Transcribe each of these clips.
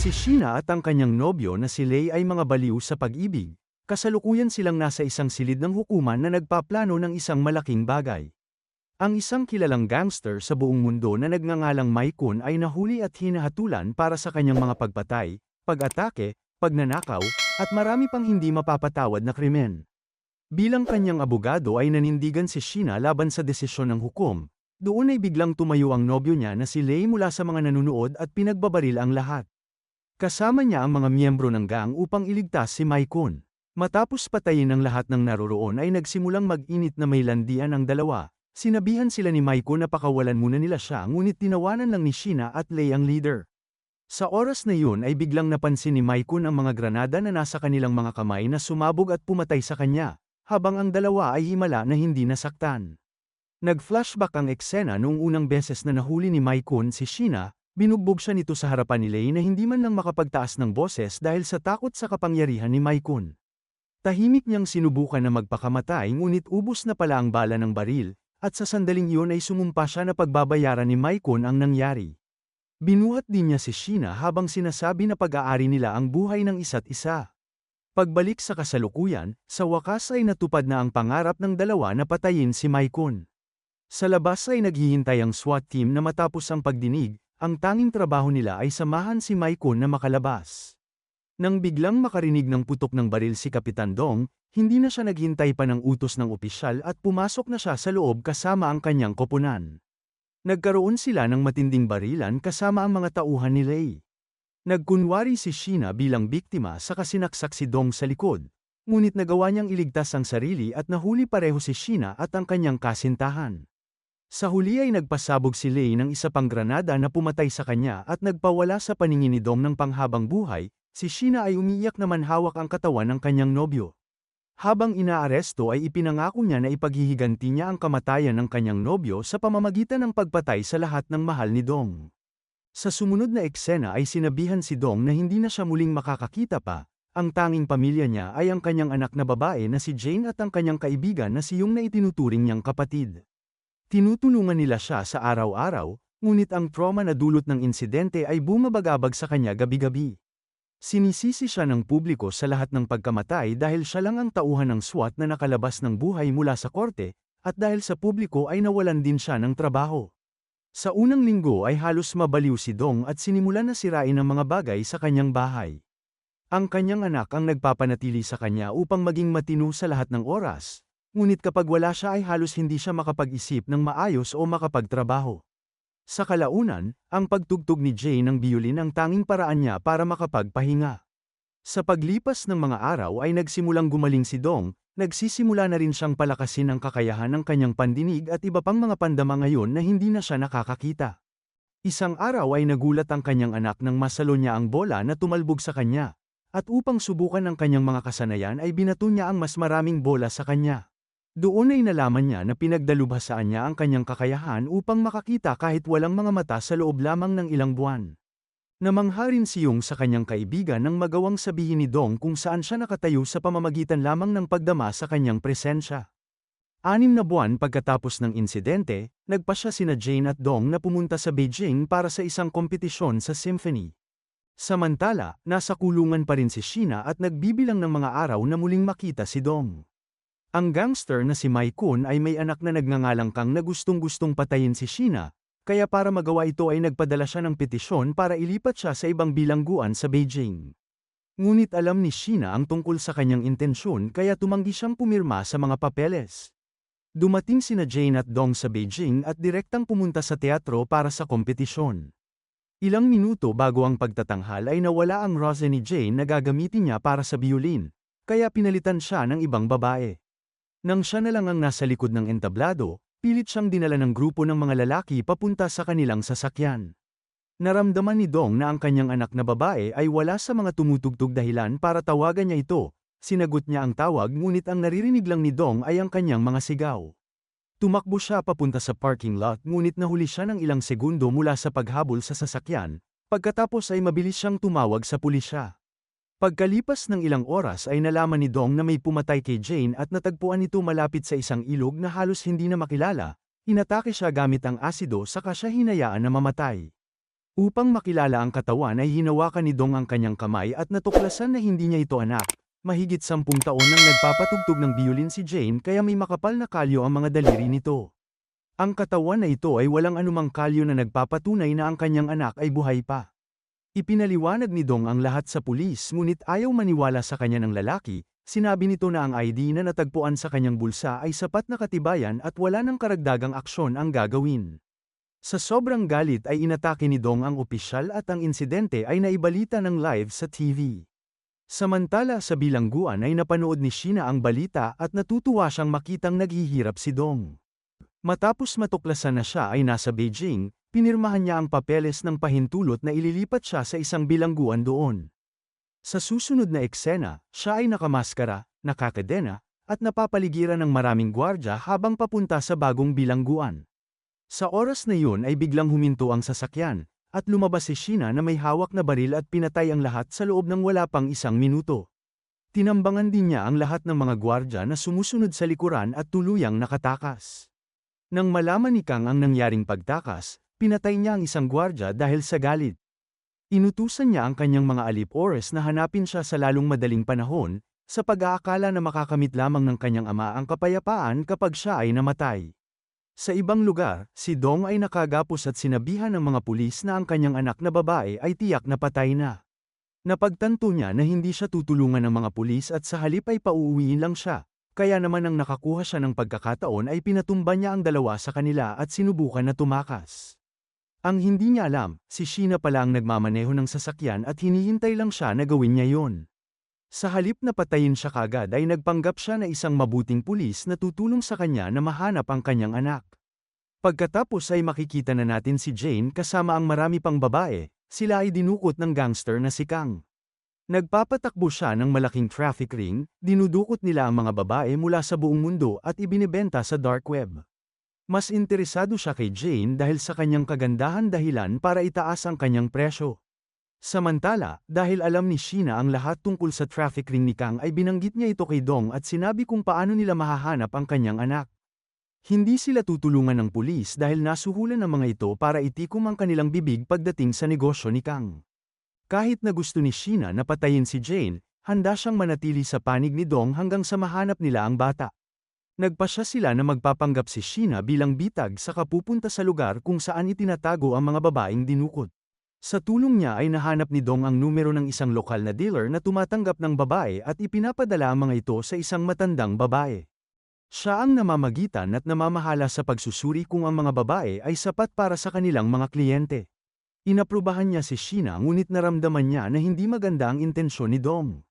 Si Sheena at ang kanyang nobyo na si Lei ay mga baliw sa pag-ibig. Kasalukuyan silang nasa isang silid ng hukuman na nagpaplano ng isang malaking bagay. Ang isang kilalang gangster sa buong mundo na nagngangalang Mai-kun ay nahuli at hinahatulan para sa kanyang mga pagpatay, pag-atake, pagnanakaw, at marami pang hindi mapapatawad na krimen. Bilang kanyang abogado ay nanindigan si Sheena laban sa desisyon ng hukom. Doon ay biglang tumayo ang nobyo niya na si Lei mula sa mga nanunood at pinagbabaril ang lahat. Kasama niya ang mga miyembro ng gang upang iligtas si Mai-kun. Matapos patayin ang lahat ng naroroon ay nagsimulang mag-init na may landian ang dalawa. Sinabihan sila ni Mai-kun na pakawalan muna nila siya ngunit tinawanan lang ni Sheena at Lei ang leader. Sa oras na yun ay biglang napansin ni Mai-kun ang mga granada na nasa kanilang mga kamay na sumabog at pumatay sa kanya, habang ang dalawa ay himala na hindi nasaktan. Nag-flashback ang eksena noong unang beses na nahuli ni Mai-kun si Sheena. Binugbog siya nito sa harapan ni Lei na hindi man lang makapagtaas ng boses dahil sa takot sa kapangyarihan ni Mai-kun. Tahimik niyang sinubukan na magpakamatay ngunit ubos na pala ang bala ng baril, at sa sandaling iyon ay sumumpa siya na pagbabayaran ni Mai-kun ang nangyari. Binuhat din niya si Sheena habang sinasabi na pag-aari nila ang buhay ng isa't isa. Pagbalik sa kasalukuyan, sa wakas ay natupad na ang pangarap ng dalawa na patayin si Mai-kun. Sa labas ay naghihintay ang SWAT team na matapos ang pagdinig. Ang tanging trabaho nila ay samahan si Mai-kun na makalabas. Nang biglang makarinig ng putok ng baril si Kapitan Dong, hindi na siya naghintay pa ng utos ng opisyal at pumasok na siya sa loob kasama ang kanyang koponan. Nagkaroon sila ng matinding barilan kasama ang mga tauhan ni Lei. Nagkunwari si Sheena bilang biktima sa kasinaksak si Dong sa likod, ngunit nagawa niyang iligtas ang sarili at nahuli pareho si Sheena at ang kanyang kasintahan. Sa huli ay nagpasabog si Lei ng isa pang granada na pumatay sa kanya at nagpawala sa paningin ni Dong ng panghabang buhay. Si Sheena ay umiiyak naman hawak ang katawan ng kanyang nobyo. Habang inaaresto ay ipinangako niya na ipaghihiganti niya ang kamatayan ng kanyang nobyo sa pamamagitan ng pagpatay sa lahat ng mahal ni Dong. Sa sumunod na eksena ay sinabihan si Dong na hindi na siya muling makakakita pa. Ang tanging pamilya niya ay ang kanyang anak na babae na si Jane at ang kanyang kaibigan na si Yung na itinuturing niyang kapatid. Tinutulungan nila siya sa araw-araw, ngunit ang trauma na dulot ng insidente ay bumabagabag sa kanya gabi-gabi. Sinisisi siya ng publiko sa lahat ng pagkamatay dahil siya lang ang tauhan ng SWAT na nakalabas ng buhay mula sa korte, at dahil sa publiko ay nawalan din siya ng trabaho. Sa unang linggo ay halos mabaliw si Dong at sinimulan na sirain ang mga bagay sa kanyang bahay. Ang kanyang anak ang nagpapanatili sa kanya upang maging matino sa lahat ng oras. Ngunit kapag wala siya ay halos hindi siya makapag-isip ng maayos o makapagtrabaho. Sa kalaunan, ang pagtugtog ni Jay ng biolin ang tanging paraan niya para makapagpahinga. Sa paglipas ng mga araw ay nagsimulang gumaling si Dong, nagsisimula na rin siyang palakasin ang kakayahan ng kanyang pandinig at iba pang mga pandama ngayon na hindi na siya nakakakita. Isang araw ay nagulat ang kanyang anak nang masalo niya ang bola na tumalbog sa kanya, at upang subukan ang kanyang mga kasanayan ay binato niya ang mas maraming bola sa kanya. Doon ay nalaman niya na pinagdalubhasaan niya ang kanyang kakayahan upang makakita kahit walang mga mata sa loob lamang ng ilang buwan. Namangha rin si Yung sa kanyang kaibigan nang magawang sabihin ni Dong kung saan siya nakatayo sa pamamagitan lamang ng pagdama sa kanyang presensya. 6 na buwan pagkatapos ng insidente, nagpasya sina Jane at Dong na pumunta sa Beijing para sa isang kompetisyon sa symphony. Samantala, nasa kulungan pa rin si Sheena at nagbibilang ng mga araw na muling makita si Dong. Ang gangster na si Mai-kun ay may anak na nagngangalang na gustong-gustong patayin si Sheena, kaya para magawa ito ay nagpadala siya ng petisyon para ilipat siya sa ibang bilangguan sa Beijing. Ngunit alam ni Sheena ang tungkol sa kanyang intensyon kaya tumanggi siyang pumirma sa mga papeles. Dumating sina Jane at Dong sa Beijing at direktang pumunta sa teatro para sa kompetisyon. Ilang minuto bago ang pagtatanghal ay nawala ang rose ni Jane na gagamitin niya para sa biolin, kaya pinalitan siya ng ibang babae. Nang siya na lang ang nasa likod ng entablado, pilit siyang dinala ng grupo ng mga lalaki papunta sa kanilang sasakyan. Naramdaman ni Dong na ang kanyang anak na babae ay wala sa mga tumutugtog dahilan para tawagan niya ito. Sinagot niya ang tawag ngunit ang naririnig lang ni Dong ay ang kanyang mga sigaw. Tumakbo siya papunta sa parking lot ngunit nahuli siya ng ilang segundo mula sa paghabol sa sasakyan, pagkatapos ay mabilis siyang tumawag sa pulisya. Pagkalipas ng ilang oras ay nalaman ni Dong na may pumatay kay Jane at natagpuan ito malapit sa isang ilog na halos hindi na makilala. Inatake siya gamit ang asido saka siya hinayaan na mamatay. Upang makilala ang katawan ay hinawakan ni Dong ang kanyang kamay at natuklasan na hindi niya ito anak. Mahigit 10 taon nang nagpapatugtog ng biolin si Jane kaya may makapal na kalyo ang mga daliri nito. Ang katawan na ito ay walang anumang kalyo na nagpapatunay na ang kanyang anak ay buhay pa. Ipinaliwanag ni Dong ang lahat sa pulis ngunit ayaw maniwala sa kanya ng lalaki. Sinabi nito na ang ID na natagpuan sa kanyang bulsa ay sapat na katibayan at wala ng karagdagang aksyon ang gagawin. Sa sobrang galit ay inatake ni Dong ang opisyal at ang insidente ay naibalita ng live sa TV. Samantala sa bilangguan ay napanood ni Sheena ang balita at natutuwa siyang makitang naghihirap si Dong. Matapos matuklasan na siya ay nasa Beijing, pinirmahan niya ang papeles ng pahintulot na ililipat siya sa isang bilangguan doon. Sa susunod na eksena, siya ay nakamaskara, nakakadena, at napapaligiran ng maraming gwardya habang papunta sa bagong bilangguan. Sa oras na yun ay biglang huminto ang sasakyan, at lumabas si Sheena na may hawak na baril at pinatay ang lahat sa loob ng wala pang 1 minuto. Tinambangan din niya ang lahat ng mga gwardya na sumusunod sa likuran at tuluyang nakatakas. Nang malaman ni Kang ang nangyaring pagtakas, pinatay niya ang isang gwardya dahil sa galit. Inutusan niya ang kanyang mga alip-ores na hanapin siya sa lalong madaling panahon, sa pag-aakala na makakamit lamang ng kanyang ama ang kapayapaan kapag siya ay namatay. Sa ibang lugar, si Dong ay nakagapos at sinabihan ng mga pulis na ang kanyang anak na babae ay tiyak na patay na. Napagtanto niya na hindi siya tutulungan ng mga pulis at sa halip ay pauuwiin lang siya, kaya naman nang nakakuha siya ng pagkakataon ay pinatumba niya ang dalawa sa kanila at sinubukan na tumakas. Ang hindi niya alam, si Sheena pala ang nagmamaneho ng sasakyan at hinihintay lang siya na gawin niya yon. Sa halip na patayin siya kagad ay nagpanggap siya na isang mabuting pulis na tutulong sa kanya na mahanap ang kanyang anak. Pagkatapos ay makikita na natin si Jane kasama ang marami pang babae, sila ay dinukot ng gangster na si Kang. Nagpapatakbo siya ng malaking traffic ring, dinudukot nila ang mga babae mula sa buong mundo at ibinebenta sa dark web. Mas interesado siya kay Jane dahil sa kanyang kagandahan dahilan para itaas ang kanyang presyo. Samantala, dahil alam ni Sheena ang lahat tungkol sa traffic ring ni Kang ay binanggit niya ito kay Dong at sinabi kung paano nila mahahanap ang kanyang anak. Hindi sila tutulungan ng pulis dahil nasuhulan ng mga ito para itikom ang kanilang bibig pagdating sa negosyo ni Kang. Kahit na gusto ni Sheena na patayin si Jane, handa siyang manatili sa panig ni Dong hanggang sa mahanap nila ang bata. Nagpasya sila na magpapanggap si Sheena bilang bitag sa kapupunta sa lugar kung saan itinatago ang mga babaeng dinukot. Sa tulong niya ay nahanap ni Dong ang numero ng isang lokal na dealer na tumatanggap ng babae at ipinapadala ang mga ito sa isang matandang babae. Siya ang namamagitan at namamahala sa pagsusuri kung ang mga babae ay sapat para sa kanilang mga kliyente. Inaprubahan niya si Sheena ngunit naramdaman niya na hindi maganda ang intensyon ni Dong.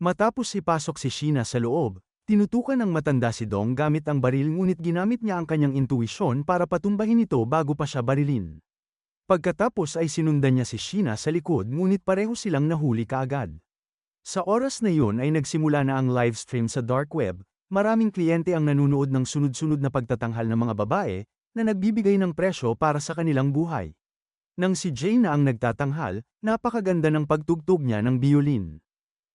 Matapos ipasok si Sheena sa loob, tinutukan ng matanda si Dong gamit ang baril ngunit ginamit niya ang kanyang intuisyon para patumbahin ito bago pa siya barilin. Pagkatapos ay sinundan niya si Sheena sa likod ngunit pareho silang nahuli kaagad. Sa oras na yun ay nagsimula na ang livestream sa dark web, maraming kliyente ang nanunood ng sunod-sunod na pagtatanghal ng mga babae na nagbibigay ng presyo para sa kanilang buhay. Nang si Jane na ang nagtatanghal, napakaganda ng pagtugtog niya ng biolin.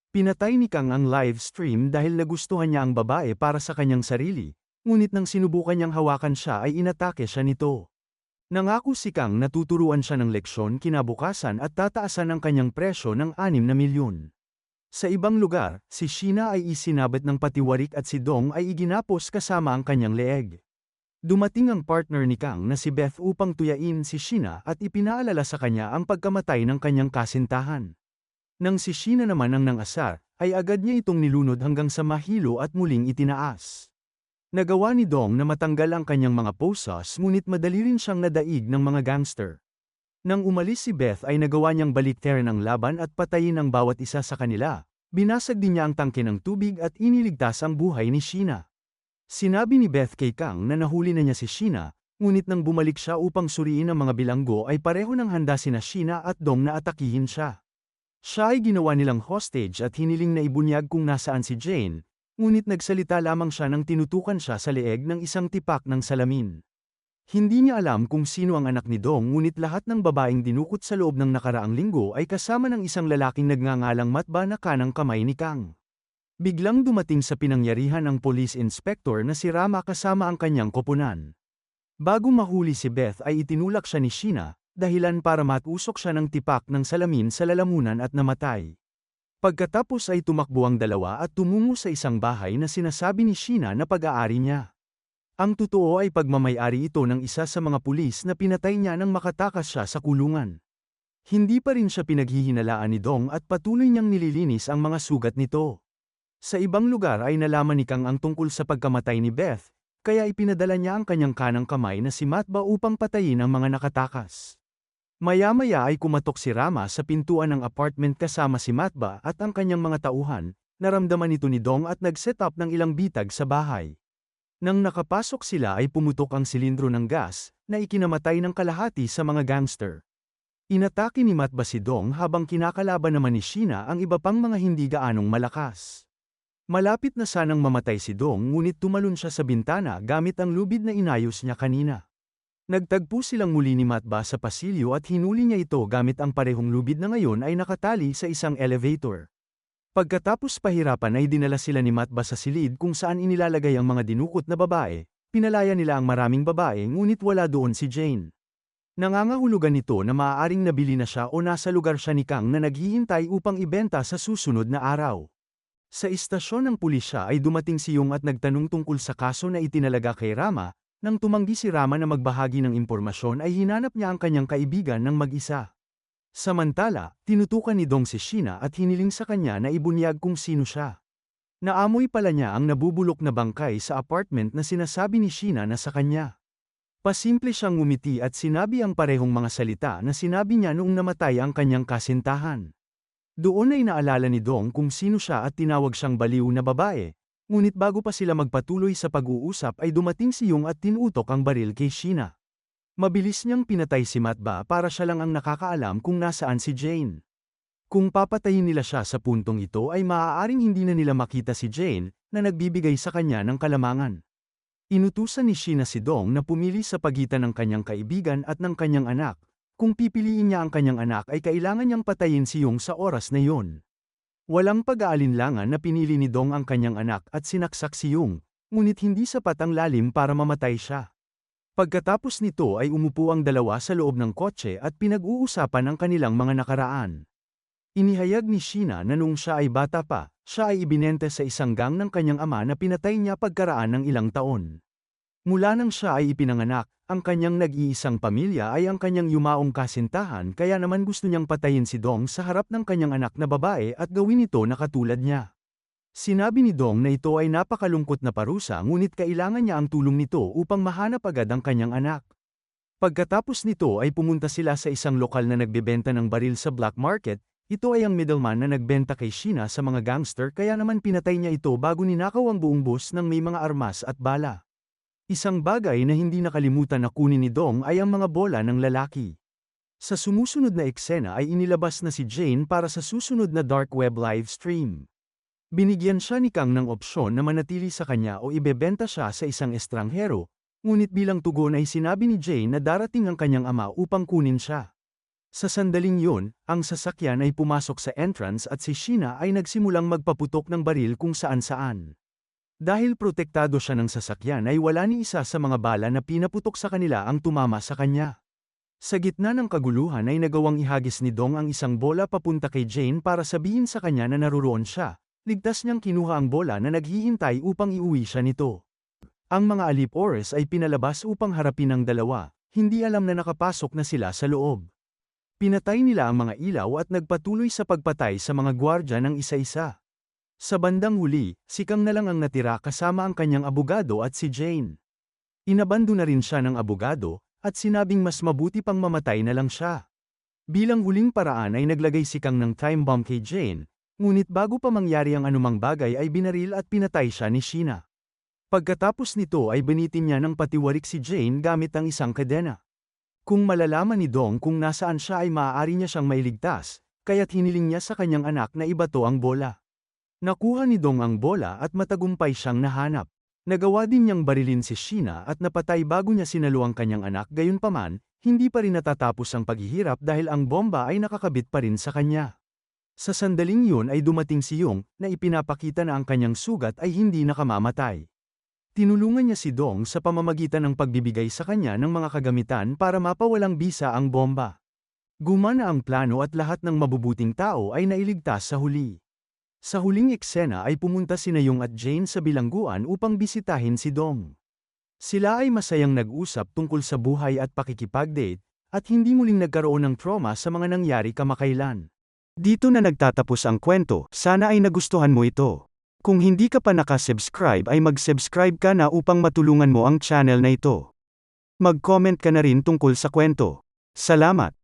Pinatay ni Kang ang livestream dahil nagustuhan niya ang babae para sa kanyang sarili, ngunit nang sinubukan niyang hawakan siya ay inatake siya nito. Nangako si Kang na tuturuan siya ng leksyon kinabukasan at tataasan ang kanyang presyo ng 6 na milyon. Sa ibang lugar, si Sheena ay isinabit ng patiwarik at si Dong ay iginapos kasama ang kanyang leeg. Dumating ang partner ni Kang na si Beth upang tuyain si Sheena at ipinaalala sa kanya ang pagkamatay ng kanyang kasintahan. Nang si Sheena naman ang nangasar, ay agad niya itong nilunod hanggang sa mahilo at muling itinaas. Nagawa ni Dong na matanggal ang kanyang mga posas ngunit madali rin siyang nadaig ng mga gangster. Nang umalis si Beth ay nagawa niyang baliktarin ang laban at patayin ang bawat isa sa kanila. Binasag din niya ang tangke ng tubig at iniligtas ang buhay ni Sheena. Sinabi ni Beth kay Kang na nahuli na niya si Sheena, ngunit nang bumalik siya upang suriin ang mga bilanggo ay pareho ng handa sina Sheena at Dong na atakihin siya. Siya ay ginawa nilang hostage at hiniling na ibunyag kung nasaan si Jane, ngunit nagsalita lamang siya nang tinutukan siya sa leeg ng isang tipak ng salamin. Hindi niya alam kung sino ang anak ni Dong ngunit lahat ng babaeng dinukot sa loob ng nakaraang linggo ay kasama ng isang lalaking nagngangalang Matba na kanang kamay ni Kang. Biglang dumating sa pinangyarihan ang police inspector na si Rama kasama ang kanyang koponan. Bago mahuli si Beth ay itinulak siya ni Sheena, dahilan para matusok siya ng tipak ng salamin sa lalamunan at namatay. Pagkatapos ay tumakbo ang dalawa at tumungo sa isang bahay na sinasabi ni Sheena na pag-aari niya. Ang totoo ay pagmamay-ari ito ng isa sa mga pulis na pinatay niya nang makatakas siya sa kulungan. Hindi pa rin siya pinaghihinalaan ni Dong at patuloy niyang nililinis ang mga sugat nito. Sa ibang lugar ay nalaman ni Kang ang tungkol sa pagkamatay ni Beth, kaya ipinadala niya ang kanyang kanang kamay na si Matba upang patayin ang mga nakatakas. Maya-maya ay kumatok si Rama sa pintuan ng apartment kasama si Matba at ang kanyang mga tauhan, naramdaman ito ni Dong at nag-set up ng ilang bitag sa bahay. Nang nakapasok sila ay pumutok ang silindro ng gas, na ikinamatay ng kalahati sa mga gangster. Inatake ni Matba si Dong habang kinakalaban naman ni Sheena ang iba pang mga hindi gaanong malakas. Malapit na sanang mamatay si Dong ngunit tumalon siya sa bintana gamit ang lubid na inayos niya kanina. Nagtagpo silang muli ni Matba sa pasilyo at hinuli niya ito gamit ang parehong lubid na ngayon ay nakatali sa isang elevator. Pagkatapos pahirapan ay dinala sila ni Matba sa silid kung saan inilalagay ang mga dinukot na babae, pinalaya nila ang maraming babae ngunit wala doon si Jane. Nangangahulugan nito na maaaring nabili na siya o nasa lugar siya ni Kang na naghihintay upang ibenta sa susunod na araw. Sa istasyon ng pulisya ay dumating si Yung at nagtanong tungkol sa kaso na itinalaga kay Rama. Nang tumanggi si Rama na magbahagi ng impormasyon ay hinanap niya ang kanyang kaibigan ng mag-isa. Samantala, tinutukan ni Dong si Sheena at hiniling sa kanya na ibunyag kung sino siya. Naamoy pala niya ang nabubulok na bangkay sa apartment na sinasabi ni Sheena na sa kanya. Pasimple siyang ngumiti at sinabi ang parehong mga salita na sinabi niya noong namatay ang kanyang kasintahan. Doon ay naalala ni Dong kung sino siya at tinawag siyang baliw na babae, ngunit bago pa sila magpatuloy sa pag-uusap ay dumating si Yung at tinutok ang baril kay Sheena. Mabilis niyang pinatay si Matba para siya lang ang nakakaalam kung nasaan si Jane. Kung papatayin nila siya sa puntong ito ay maaaring hindi na nila makita si Jane, na nagbibigay sa kanya ng kalamangan. Inutusan ni Sheena si Dong na pumili sa pagitan ng kanyang kaibigan at ng kanyang anak. Kung pipiliin niya ang kanyang anak ay kailangan niyang patayin si Yung sa oras na iyon. Walang pag-aalinlangan na pinili ni Dong ang kanyang anak at sinaksak si Yung, ngunit hindi sapat ang lalim para mamatay siya. Pagkatapos nito ay umupo ang dalawa sa loob ng kotse at pinag-uusapan ang kanilang mga nakaraan. Inihayag ni Sheena na nung siya ay bata pa, siya ay ibinenta sa isang gang ng kanyang ama na pinatay niya pagkaraan ng ilang taon. Mula nang siya ay ipinanganak, ang kanyang nag-iisang pamilya ay ang kanyang yumaong kasintahan kaya naman gusto niyang patayin si Dong sa harap ng kanyang anak na babae at gawin ito na katulad niya. Sinabi ni Dong na ito ay napakalungkot na parusa ngunit kailangan niya ang tulong nito upang mahanap agad ang kanyang anak. Pagkatapos nito ay pumunta sila sa isang lokal na nagbebenta ng baril sa black market, ito ay ang middleman na nagbenta kay Sheena sa mga gangster kaya naman pinatay niya ito bago ninakaw ang buong bus ng may mga armas at bala. Isang bagay na hindi nakalimutan na kunin ni Dong ay ang mga bola ng lalaki. Sa sumusunod na eksena ay inilabas na si Jane para sa susunod na dark web live stream. Binigyan siya ni Kang ng opsyon na manatili sa kanya o ibebenta siya sa isang estranghero, ngunit bilang tugon ay sinabi ni Jane na darating ang kanyang ama upang kunin siya. Sa sandaling yun, ang sasakyan ay pumasok sa entrance at si Sheena ay nagsimulang magpaputok ng baril kung saan-saan. Dahil protektado siya ng sasakyan ay wala ni isa sa mga bala na pinaputok sa kanila ang tumama sa kanya. Sa gitna ng kaguluhan ay nagawang ihagis ni Dong ang isang bola papunta kay Jane para sabihin sa kanya na naruroon siya. Ligtas niyang kinuha ang bola na naghihintay upang iuwi siya nito. Ang mga alip-ores ay pinalabas upang harapin ang dalawa, hindi alam na nakapasok na sila sa loob. Pinatay nila ang mga ilaw at nagpatuloy sa pagpatay sa mga gwardya ng isa-isa. Sa bandang huli, si Kang na lang ang natira kasama ang kanyang abogado at si Jane. Inabando na rin siya ng abogado, at sinabing mas mabuti pang mamatay na lang siya. Bilang huling paraan ay naglagay si Kang ng time bomb kay Jane, ngunit bago pa mangyari ang anumang bagay ay binaril at pinatay siya ni Sheena. Pagkatapos nito ay binitin niya ng patiwarik si Jane gamit ang isang kadena. Kung malalaman ni Dong kung nasaan siya ay maaari niya siyang mailigtas, kaya't hiniling niya sa kanyang anak na ibato ang bola. Nakuha ni Dong ang bola at matagumpay siyang nahanap. Nagawa din niyang barilin si Sheena at napatay bago niya sinalo ang kanyang anak gayunpaman, hindi pa rin natatapos ang paghihirap dahil ang bomba ay nakakabit pa rin sa kanya. Sa sandaling yun ay dumating si Yung na ipinapakita na ang kanyang sugat ay hindi nakamamatay. Tinulungan niya si Dong sa pamamagitan ng pagbibigay sa kanya ng mga kagamitan para mapawalang bisa ang bomba. Gumana ang plano at lahat ng mabubuting tao ay nailigtas sa huli. Sa huling eksena ay pumunta sina Yong at Jane sa bilangguan upang bisitahin si Dong. Sila ay masayang nag-usap tungkol sa buhay at pakikipag-date, at hindi muling nagkaroon ng trauma sa mga nangyari kamakailan. Dito na nagtatapos ang kwento, sana ay nagustuhan mo ito. Kung hindi ka pa nakasubscribe ay mag-subscribe ka na upang matulungan mo ang channel na ito. Mag-comment ka na rin tungkol sa kwento. Salamat!